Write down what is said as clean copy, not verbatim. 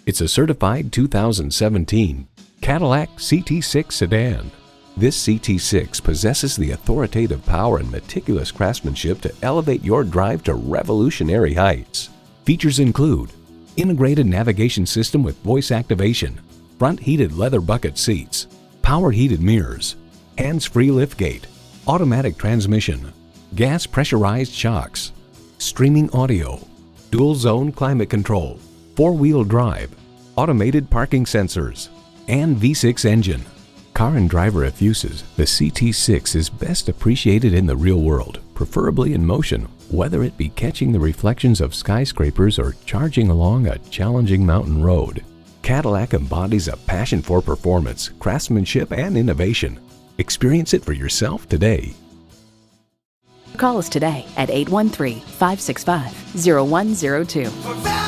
It's a certified 2017 Cadillac CT6 sedan. This CT6 possesses the authoritative power and meticulous craftsmanship to elevate your drive to revolutionary heights. Features include integrated navigation system with voice activation, front heated leather bucket seats, power heated mirrors, hands-free liftgate, automatic transmission, gas pressurized shocks, streaming audio, dual zone climate control, four-wheel drive, automated parking sensors, and V6 engine. Car and driver effuses, the CT6 is best appreciated in the real world, preferably in motion, whether it be catching the reflections of skyscrapers or charging along a challenging mountain road. Cadillac embodies a passion for performance, craftsmanship, and innovation. Experience it for yourself today. Call us today at 813-565-0102.